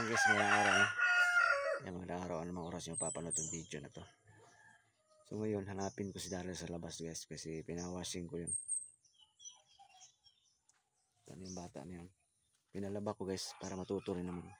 Ayan guys, magandang araw na. Ayan, magandang araw. Anong oras yung papanood ng video na to. So ngayon, hanapin ko si Daryl sa labas guys kasi pinawashing ko yun. Ano yung bata na yun. Pinalaba ko guys para matuto rin naman.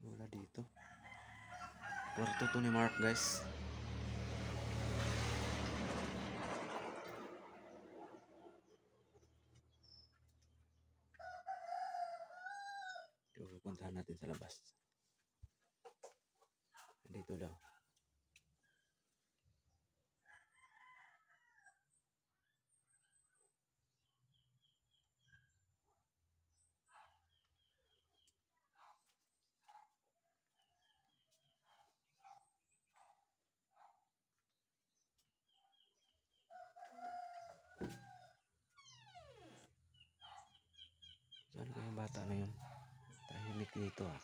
Wala dito. Kwarto to ni Mark guys. Ito, puntahan natin sa labas. Dito daw. Saan ba yung bata na yun? Tahimik dito ah.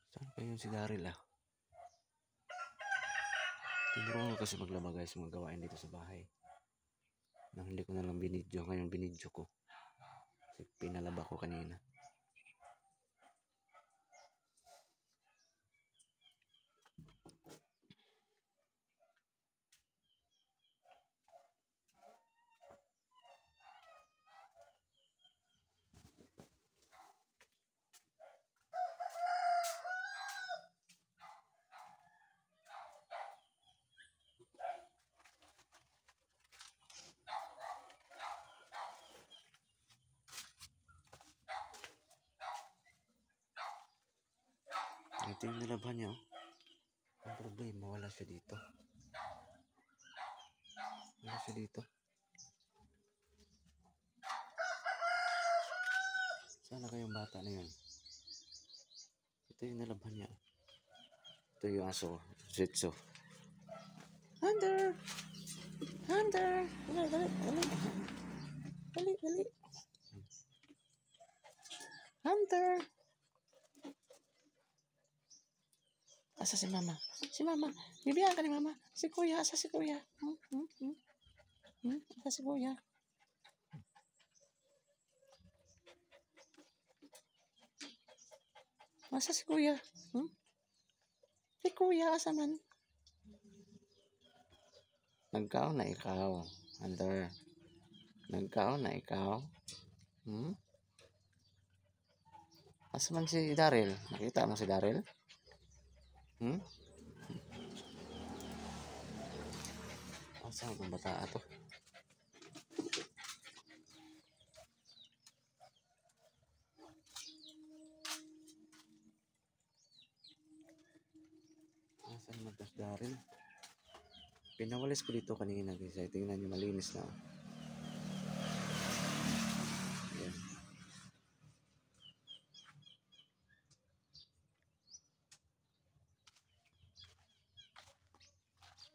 Saan pa yun si Daryl ah? Tinuro ko kasi maglaba guys mga gawain dito sa bahay. Nang hindi ko na lang binidyo. Ngayon binidyo ko. Kasi pinalaba ko kanina. Ito yung nalaban niya. Ang problema, wala siya dito. Wala siya dito. Sana kayong bata na yun. Ito yung nalaban niya. Ito yung aso. Shih Tzu. Hunter! Hunter! Dali, dali, dali. Dali, dali. Hunter! Asa si mama? Si mama. Bibigyan ka ni mama. Si kuya. Asa si kuya? Asa si kuya? Asa si kuya? Si kuya, asa man? Nagkaon na ikaw. Hunter. Nagkaon na ikaw. Asa man si Daryl? Nakita mo si Daryl? Asa ang bata to? Asa naman to si Daryl? Pinawalis ko dito kanina kasi tingnan nyo malinis na. Ayan.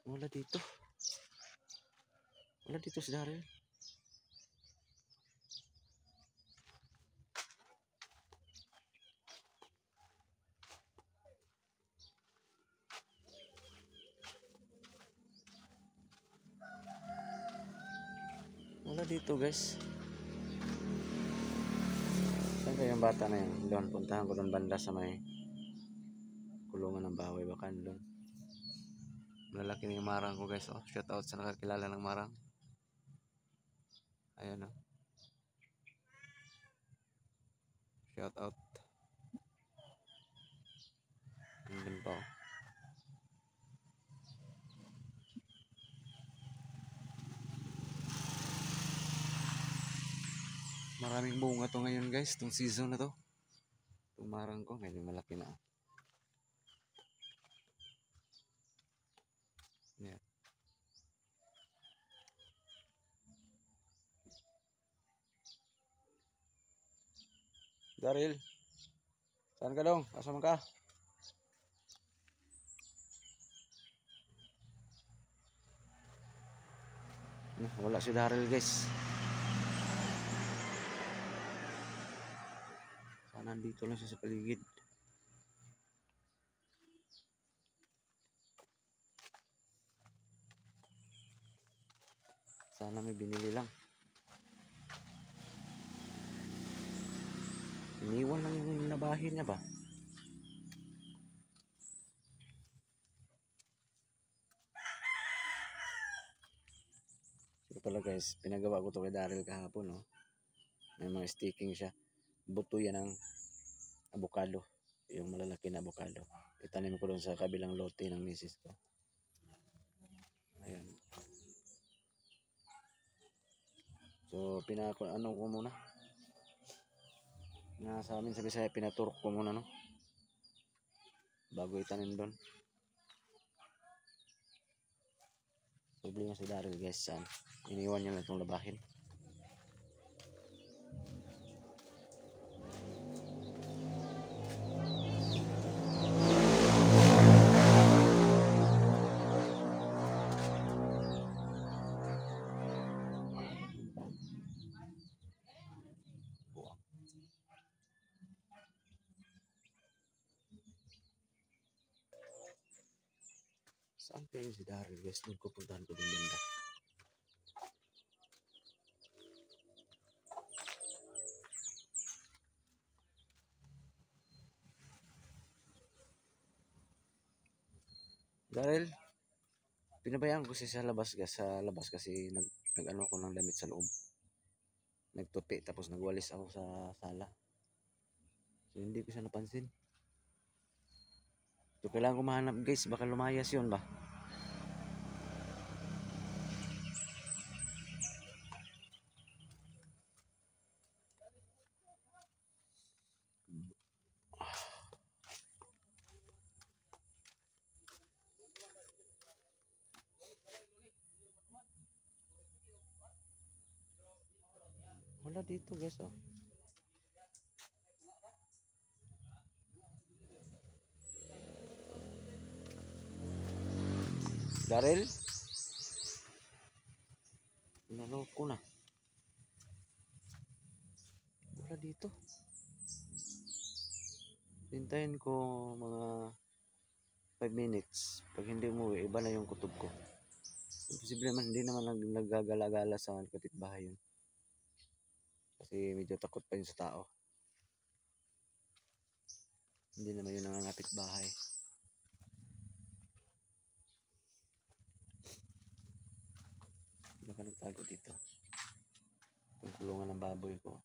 Wala dito. Wala dito si Daryl. Wala dito guys. Saan kaya yung bata na yun? Doon, puntahan ko doon banda sa may kulungan ng baboy. Baka doon. Malalaki na yung marang ko guys. Oh, shout out sa nakakilala ng marang. Ayan oh. Shout out. Andun pa oh. Maraming bunga to ngayon guys. Itong season na to. Itong marang ko. Medyo malaki na. Yeah. Daryl, saan ka dong? Asa ka? Wala si Daryl guys. Sana nandito lang siya sa paligid. Sana may binili lang. Iniwan lang yung nabahin niya ba? Ito pala guys, pinagawa ko to kay Daryl kahapon, no? May mga sticking siya. Buto yan ng avocado. Yung malalaki na avocado. Itanim ko doon sa kabilang lote ng misis ko. Ayan. So, ano ko muna. Sa amin sa Bisaya, pinaturok ko muna, no? Bago itanim doon. Problema si Daryl guys, saan? Iniwan niya lang itong labahin. Saan kayo si Daryl guys? Doon ko puntahan ko din banda. Daryl, pinabayaan ko siya sa labas kasi nag-ano ko ng damit sa loob. Nagtupi tapos nagwalis ako sa sala. So hindi ko siya napansin. So kailangan ko mahanap guys, baka lumayas yun ba? Wala dito guys, oh. Daryl? Inano ko na. Wala dito. Hintayin ko mga 5 minutes. Pag hindi umuwi, iba na yung kutob ko. Posible man, hindi naman naggagala-gala sa kapitbahay yun. Kasi medyo takot pa yun sa tao. Hindi naman yun ang kapitbahay. Baka nagtago dito. Yung kulungan ng baboy ko.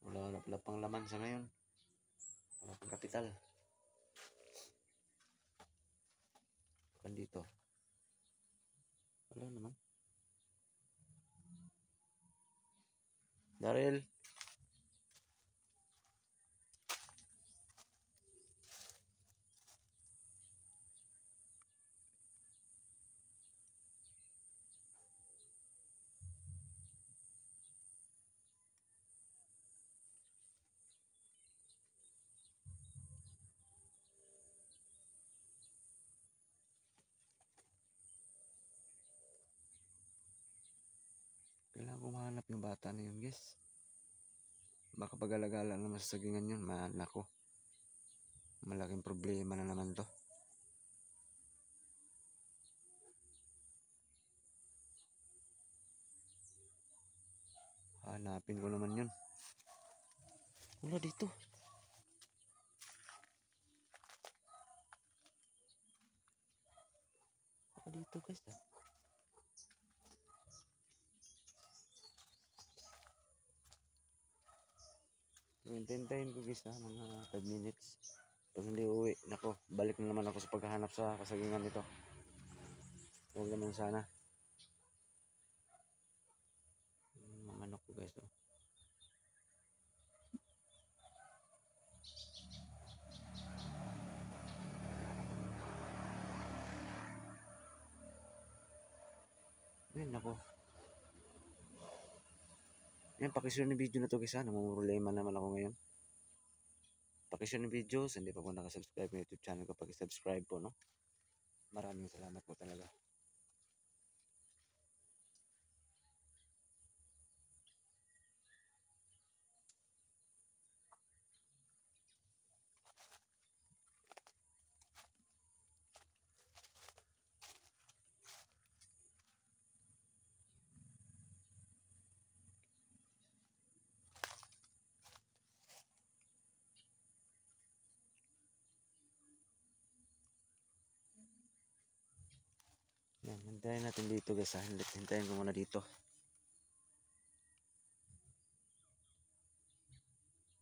Wala pang laman sa ngayon. Wala pang kapital. Bukan dito. Wala naman. Daryl. Kailangan ko mahanap yung bata na yun guys. Baka pag-alagala naman sa sagingan yun. Nako. Malaking problema na naman to. Hanapin ko naman yun. Wala dito. Wala dito guys. Hintayin ko guys mga 5 minutes. Pag hindi uwi, nako, balik na naman ako sa paghahanap sa kasagingan nito. Huwag naman sana. Mga manok ko guys. Oh. Ay, nako. Yan, pakishare ng video na to guys ha. Namumroblema naman ako ngayon. Pakishare ng video. Sa hindi pa po nakasubscribe ng YouTube channel ko, pakisubscribe po, no? Maraming salamat po talaga. Yan, hintayin natin dito guys ha. Hintayin ko muna dito.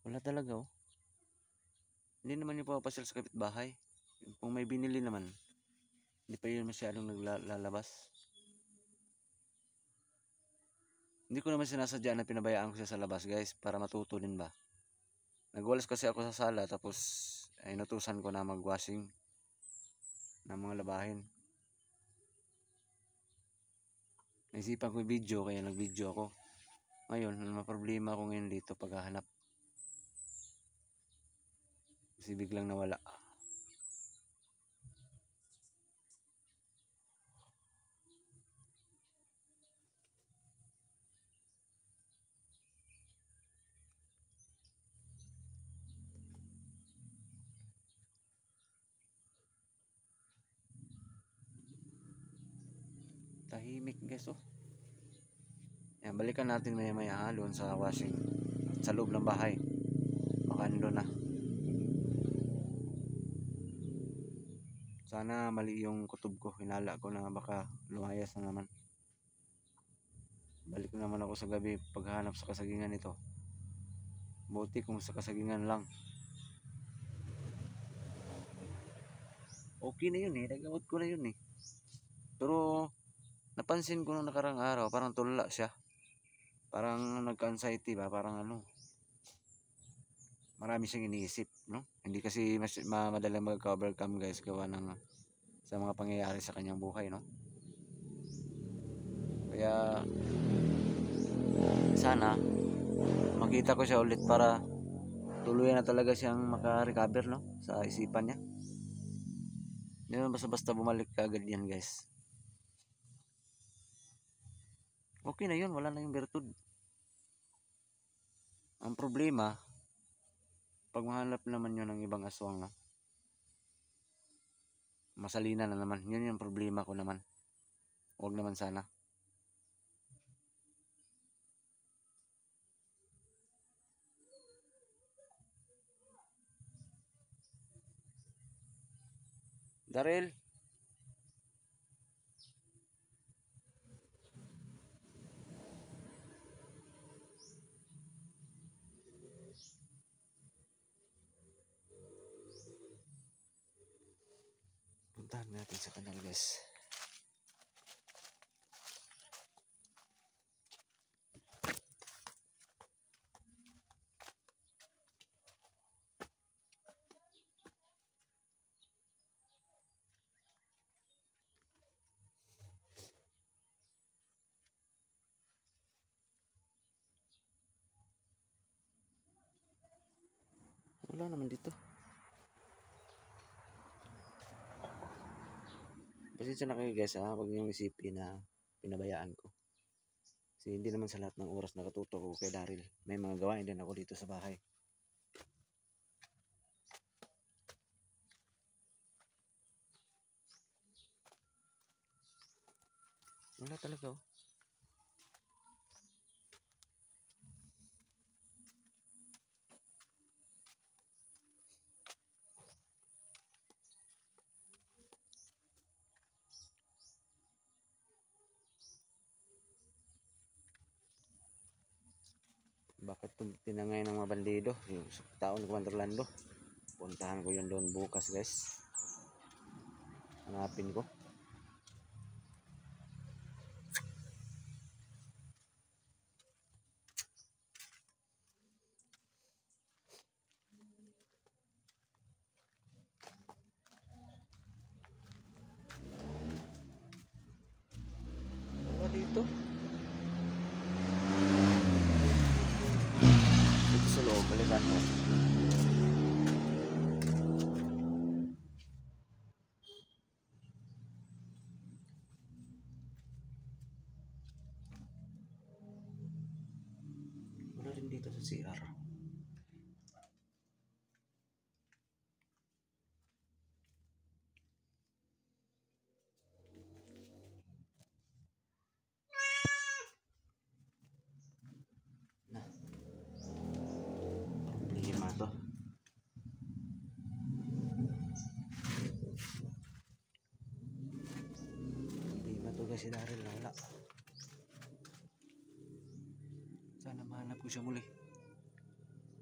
Wala talaga oh. Hindi naman yung papasyal sa kapitbahay. Kung may binili naman, hindi pa yun masyadong naglalabas. Hindi ko naman sinasadya na pinabayaan ko siya sa labas guys, para matuto din ba. Nagwalas kasi ako sa sala, tapos ay inutusan ko na magwashing ng mga labahin. Naisipan ko yung video, kaya nag-video ako. Ngayon, may problema ako ngayon dito paghahanap. Kasi biglang nawala. Tahimik guys oh. Yan, balikan natin maya doon sa washing. Sa loob ng bahay. Baka nandun na. Sana mali yung kutob ko. Hinala ko na baka lumayas na naman. Balik naman ako sa gabi paghanap sa kasagingan nito. Buti kung sa kasagingan lang. Okay na yun eh. Nagamot ko na yun eh. Pero napansin ko nung nakarang araw, parang tulala siya. Parang nagka-anxiety ba? Parang ano. Marami siyang iniisip, no? Hindi kasi madalang mag-overcome guys gawa ng sa mga pangyayari sa kanyang buhay, no? Kaya sana makita ko siya ulit para tuluyan na talaga siyang maka-recover, no? Sa isipan niya. Hindi naman basta-basta bumalik ka agad yan guys. Okay na yun, wala na yung bertud. Ang problema, pag mahanap naman yun ng ibang aswang na masalina na naman, yun yung problema ko naman. Huwag naman sana. Daryl, puntahan natin sa kanal guys. Wala naman dito. Pasensya na kayo guys ha, huwag niyong isipin na pinabayaan ko. Kasi hindi naman sa lahat ng oras nakatutok ko kay Daryl. May mga gawain din ako dito sa bahay. Wala talaga oh. Bakit tinangay ng mga bandido? Yung taon ng Wonderlando. Puntahan ko yun doon bukas guys. Hanapin ko. Wala dito. Balikan mo. Wala rin dito sa CR. Na. Problema to. Problema to guys si Daryl. Wala. Sana mahanap ko siya muli.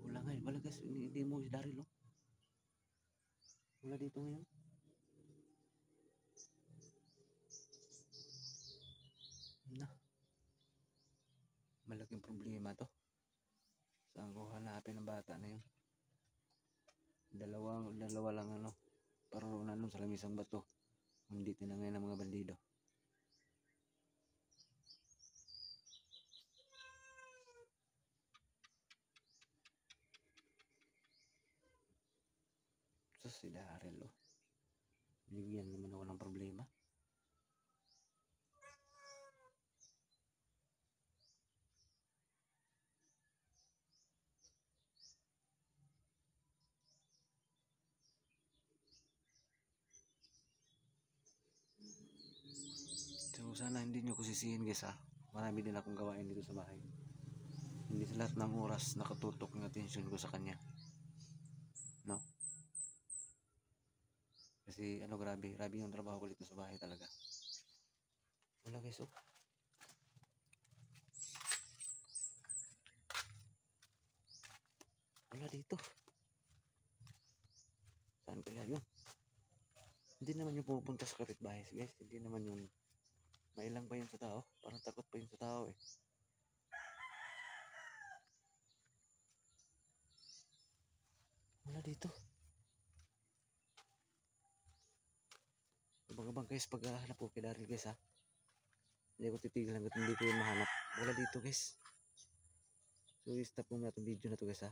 Wala nga. Wala guys. Hindi mo si Daryl. Oh. Wala dito ngayon. Na. Malaking problema to. Saan ko hanapin ang bata na yun? Dalawa lang ano. Paroon nun sa lamisang bato. Hindi tinangay ng mga bandido. So si Daryl oh. Bigyan naman ako ng problema. So sana hindi nyo ko sisihin guys ha. Marami din akong gawain dito sa bahay. Hindi sa lahat ng oras nakatutok ng atensyon ko sa kanya. No? Kasi ano grabe yung trabaho ko dito sa bahay talaga. Wala guys oh. Wala dito. Saan kaya yun? Hindi naman yung pupunta sa kapitbahay guys. Hindi naman yung mailang pa yun sa tao. Parang takot pa yun sa tao eh. Wala dito. Abang-abang guys pag hahanap ko kay Daryl guys ha. Hindi ako titigil hanggat hindi ko yun mahanap. Wala dito guys. So i-stop muna itong video na to guys ha.